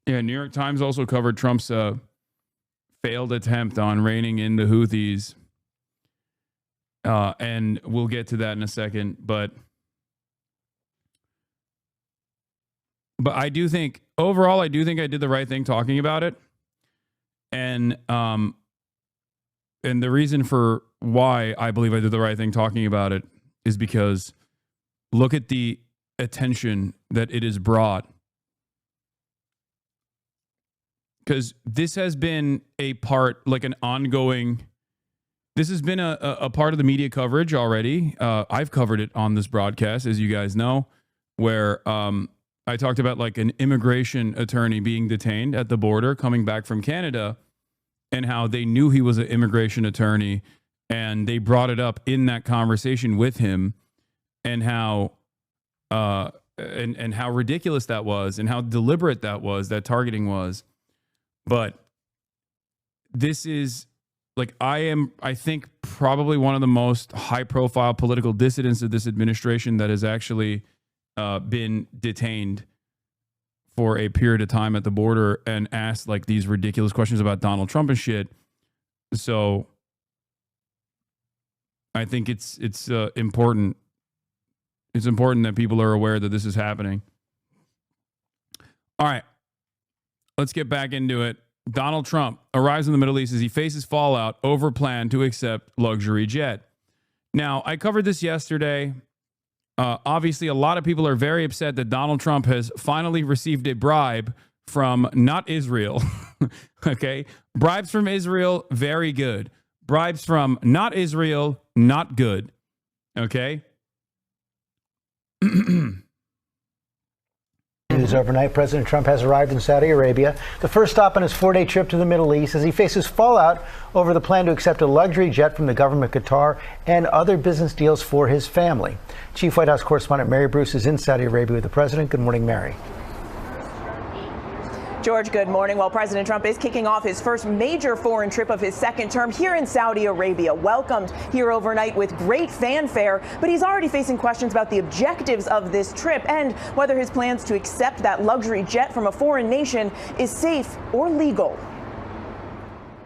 Yeah, New York Times also covered Trump's failed attempt on reining in the Houthis. And we'll get to that in a second. But I do think, overall, I did the right thing talking about it. And the reason for why I believe I did the right thing talking about it is because look at the attention that it has brought. Because this has been a part, like an ongoing, this has been a part of the media coverage already. I've covered it on this broadcast, as you guys know, where I talked about like an immigration attorney being detained at the border coming back from Canada, and how they knew he was an immigration attorney, and they brought it up in that conversation with him, and how and how ridiculous that was, and how deliberate that targeting was. But this is like, I think probably one of the most high profile political dissidents of this administration that has actually been detained for a period of time at the border and asked like these ridiculous questions about Donald Trump and shit. So I think it's important. It's important that people are aware that this is happening. All right, let's get back into it. Donald Trump arrives in the Middle East as he faces fallout over plan to accept luxury jet. Now, I covered this yesterday. Obviously, a lot of people are very upset that Donald Trump has finally received a bribe from not Israel. Okay? Bribes from Israel, very good. Bribes from not Israel, not good. Okay? News overnight, President Trump has arrived in Saudi Arabia, the first stop on his 4-day trip to the Middle East, as he faces fallout over the plan to accept a luxury jet from the government of Qatar and other business deals for his family. Chief White House correspondent Mary Bruce is in Saudi Arabia with the president. Good morning, Mary. George, good morning. Well, President Trump is kicking off his first major foreign trip of his second term here in Saudi Arabia, welcomed here overnight with great fanfare. But he's already facing questions about the objectives of this trip and whether his plans to accept that luxury jet from a foreign nation is safe or legal.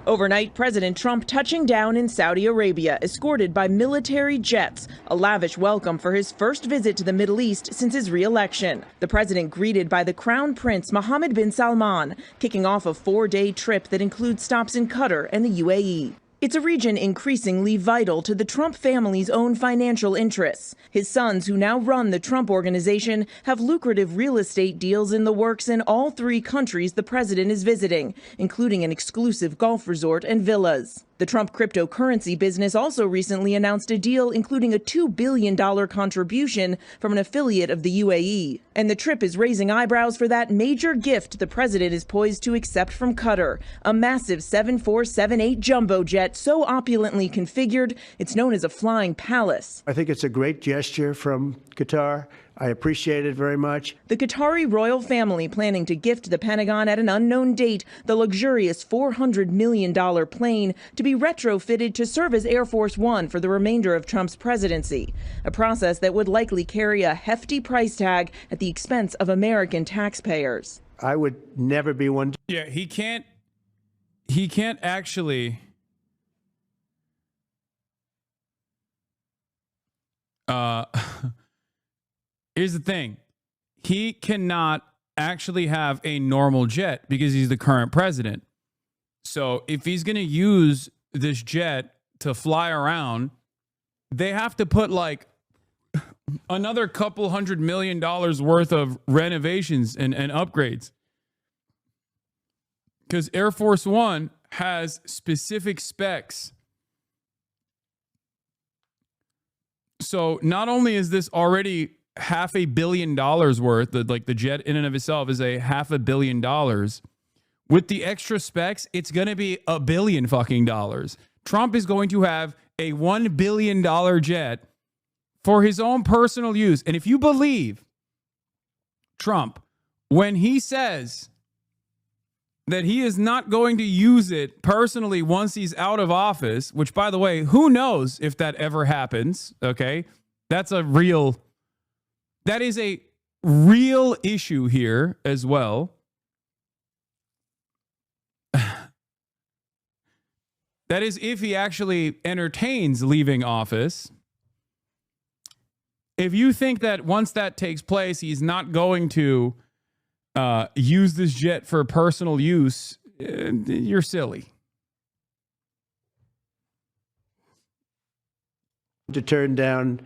Overnight, President Trump touching down in Saudi Arabia, escorted by military jets, a lavish welcome for his first visit to the Middle East since his re-election. The president greeted by the Crown Prince Mohammed bin Salman, kicking off a 4-day trip that includes stops in Qatar and the UAE. It's a region increasingly vital to the Trump family's own financial interests. His sons, who now run the Trump Organization, have lucrative real estate deals in the works in all 3 countries the president is visiting, including an exclusive golf resort and villas. The Trump cryptocurrency business also recently announced a deal including a $2 billion contribution from an affiliate of the UAE. And the trip is raising eyebrows for that major gift the president is poised to accept from Qatar, a massive 7478 jumbo jet so opulently configured, it's known as a flying palace. I think it's a great gesture from Qatar. I appreciate it very much. The Qatari royal family planning to gift the Pentagon at an unknown date the luxurious $400 million plane to be retrofitted to serve as Air Force One for the remainder of Trump's presidency, a process that would likely carry a hefty price tag at the expense of American taxpayers. I would never be one. Yeah, he can't actually here's the thing. He cannot actually have a normal jet because he's the current president. So if he's going to use this jet to fly around, they have to put like another couple $100 million worth of renovations and upgrades. Because Air Force One has specific specs. So not only is this already $500 million worth, the jet in and of itself is a $500 million. With the extra specs, it's going to be $1 billion fucking dollars. Trump is going to have a $1 billion jet for his own personal use. And if you believe Trump, when he says that he is not going to use it personally once he's out of office, which, by the way, who knows if that ever happens, okay? That is a real issue here as well. That is, if he actually entertains leaving office. If you think that once that takes place, he's not going to use this jet for personal use, you're silly. To turn down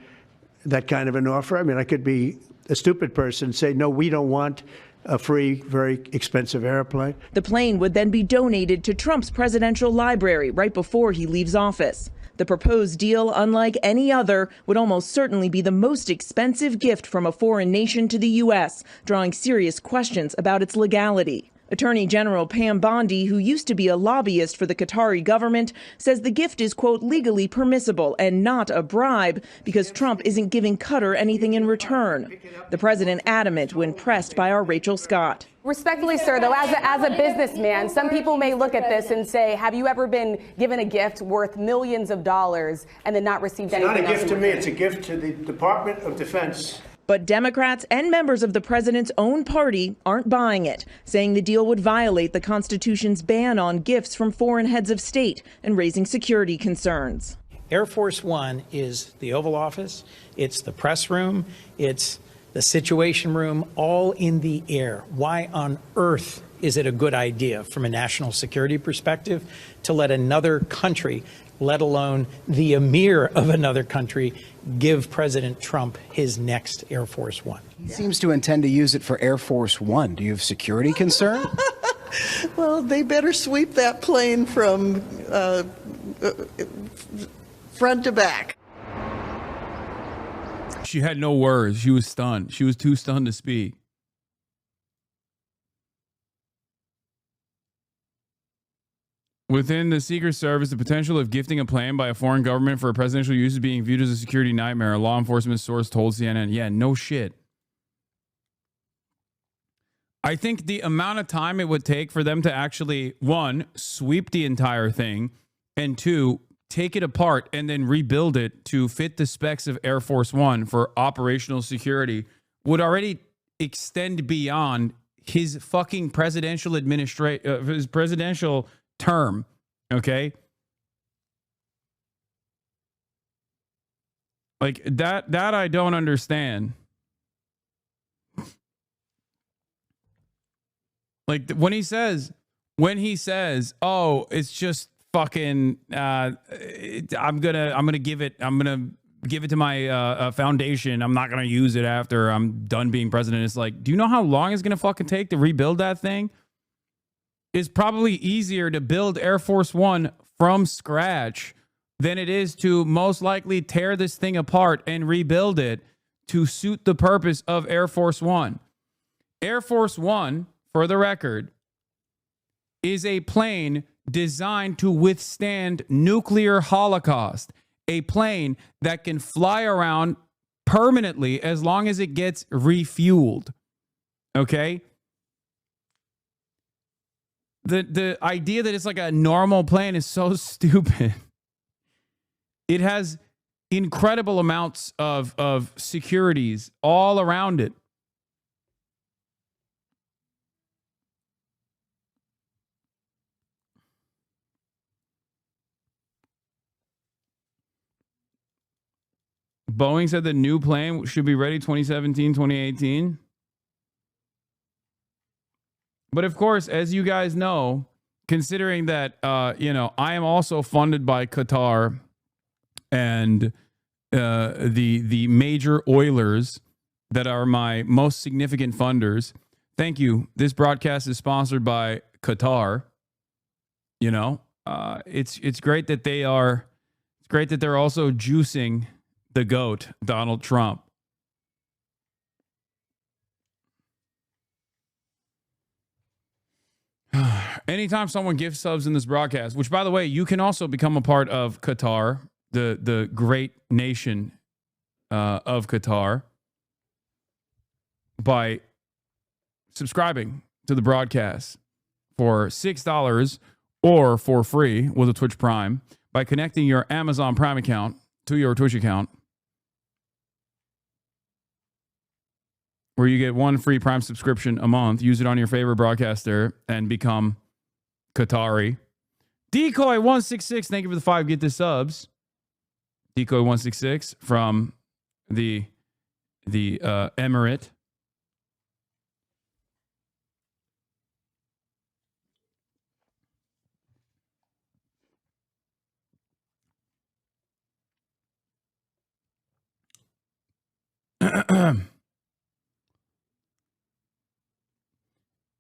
that kind of an offer. I mean, I could be a stupid person and say, no, we don't want a free, very expensive airplane. The plane would then be donated to Trump's presidential library right before he leaves office. The proposed deal, unlike any other, would almost certainly be the most expensive gift from a foreign nation to the U.S., drawing serious questions about its legality. Attorney General Pam Bondi, who used to be a lobbyist for the Qatari government, says the gift is, quote, legally permissible and not a bribe because Trump isn't giving Qatar anything in return. The president adamant when pressed by our Rachel Scott. Respectfully, sir, though, as a businessman, some people may look at this and say, have you ever been given a gift worth millions of dollars and then not received anything? It's not a gift to me. It's a gift to the Department of Defense. But Democrats and members of the president's own party aren't buying it, saying the deal would violate the Constitution's ban on gifts from foreign heads of state and raising security concerns. Air Force One is the Oval Office, it's the press room, it's the Situation Room, all in the air. Why on earth is it a good idea from a national security perspective to let another country, let alone the emir of another country, give President Trump his next Air Force One? He seems to intend to use it for Air Force One. Do you have security concern? Well, they better sweep that plane from front to back. She had no words. She was stunned. She was too stunned to speak. Within the Secret Service, the potential of gifting a plane by a foreign government for a presidential use is being viewed as a security nightmare, a law enforcement source told CNN. Yeah, no shit. I think the amount of time it would take for them to actually, one, sweep the entire thing, and two, take it apart and then rebuild it to fit the specs of Air Force One for operational security would already extend beyond his fucking presidential his presidential term. Okay. Like that I don't understand. Like when he says, oh, it's just fucking, I'm gonna give it to my foundation. I'm not gonna use it after I'm done being president. It's like, do you know how long it's gonna fucking take to rebuild that thing? It's probably easier to build Air Force One from scratch than it is to most likely tear this thing apart and rebuild it to suit the purpose of Air Force One. Air Force One, for the record, is a plane designed to withstand nuclear holocaust. A plane that can fly around permanently as long as it gets refueled. Okay? The idea that it's like a normal plane is so stupid. It has incredible amounts of securities all around it. Boeing said the new plane should be ready 2017, 2018. But of course, as you guys know, considering that, I am also funded by Qatar and the major oilers that are my most significant funders. Thank you. This broadcast is sponsored by Qatar. It's great that they are. It's great that they're also juicing the GOAT, Donald Trump. Anytime someone gift subs in this broadcast, which, by the way, you can also become a part of Qatar, the great nation of Qatar, by subscribing to the broadcast for $6 or for free with a Twitch Prime by connecting your Amazon Prime account to your Twitch account, where you get one free Prime subscription a month. Use it on your favorite broadcaster and become Qatari. Decoy166, thank you for the 5 Get the subs. Decoy166 from the Emirate.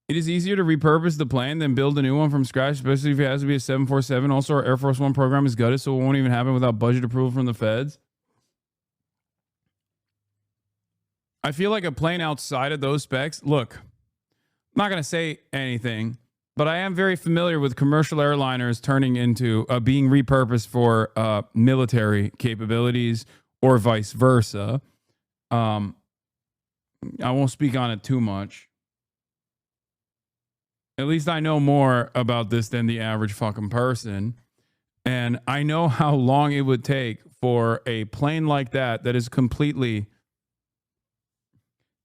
It is easier to repurpose the plane than build a new one from scratch, especially if it has to be a 747. Also, our Air Force One program is gutted, so it won't even happen without budget approval from the feds. I feel like a plane outside of those specs. Look, I'm not going to say anything, but I am very familiar with commercial airliners turning into being repurposed for military capabilities or vice versa. I won't speak on it too much. At least I know more about this than the average fucking person. And I know how long it would take for a plane like that is completely...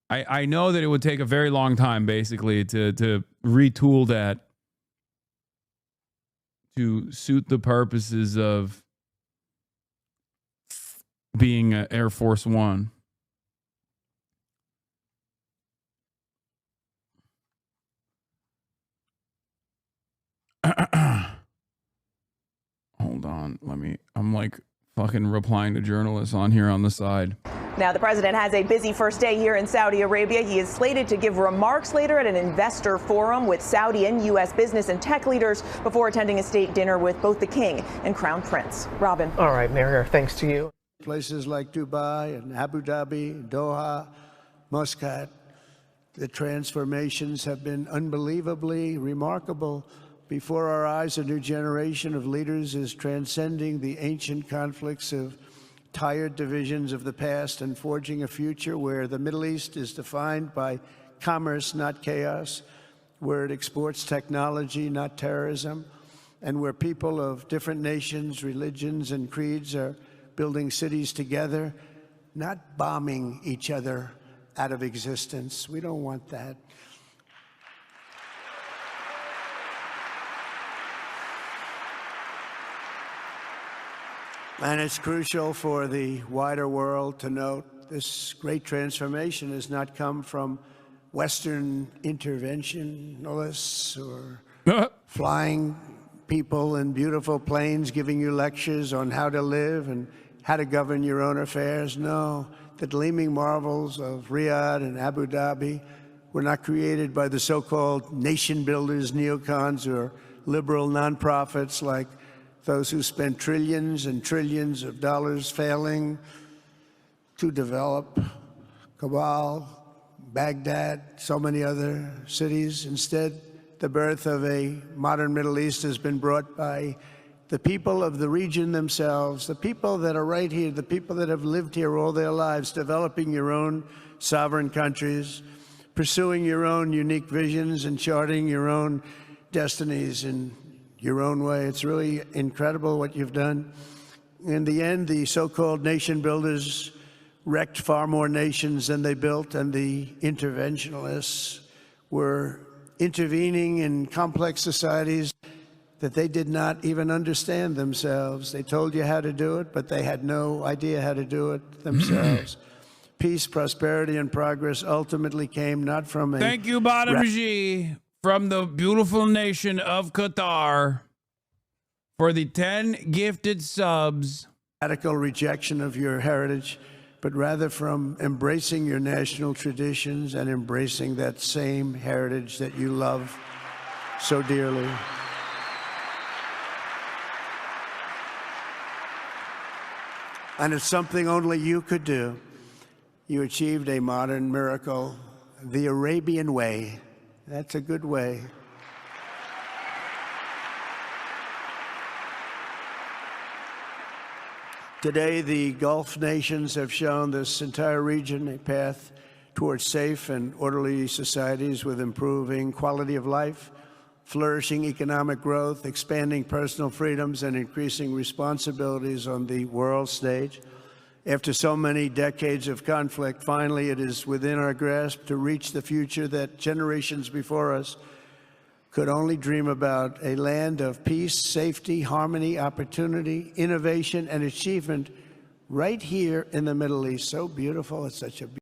I know that it would take a very long time, basically, to retool that to suit the purposes of being Air Force One. Hold on, I'm like fucking replying to journalists on here on the side. Now, the president has a busy first day here in Saudi Arabia. He is slated to give remarks later at an investor forum with Saudi and U.S. business and tech leaders before attending a state dinner with both the king and crown prince. Robin. All right, Mayor, thanks to you. Places like Dubai and Abu Dhabi, Doha, Muscat, the transformations have been unbelievably remarkable. Before our eyes, a new generation of leaders is transcending the ancient conflicts of tired divisions of the past and forging a future where the Middle East is defined by commerce, not chaos, where it exports technology, not terrorism, and where people of different nations, religions, and creeds are building cities together, not bombing each other out of existence. We don't want that. And it's crucial for the wider world to note this great transformation has not come from Western interventionists or flying people in beautiful planes giving you lectures on how to live and how to govern your own affairs. No, the gleaming marvels of Riyadh and Abu Dhabi were not created by the so-called nation builders, neocons, or liberal nonprofits like those who spent trillions and trillions of dollars failing to develop Kabul, Baghdad, so many other cities. Instead, the birth of a modern Middle East has been brought by the people of the region themselves, the people that are right here, the people that have lived here all their lives, developing your own sovereign countries, pursuing your own unique visions and charting your own destinies in your own way. It's really incredible what you've done. In the end, the so-called nation builders wrecked far more nations than they built, and the interventionists were intervening in complex societies that they did not even understand themselves. They told you how to do it, but they had no idea how to do it themselves. Peace, prosperity, and progress ultimately came not from a... Thank you, Bottom G, from the beautiful nation of Qatar, for the 10 gifted subs. Radical rejection of your heritage, but rather from embracing your national traditions and embracing that same heritage that you love so dearly. And it's something only you could do. You achieved a modern miracle, the Arabian way. That's a good way. Today, the Gulf nations have shown this entire region a path towards safe and orderly societies with improving quality of life, flourishing economic growth, expanding personal freedoms, and increasing responsibilities on the world stage. After so many decades of conflict, finally it is within our grasp to reach the future that generations before us could only dream about a land of peace, safety, harmony, opportunity, innovation, and achievement right here in the Middle East. So beautiful. It's such a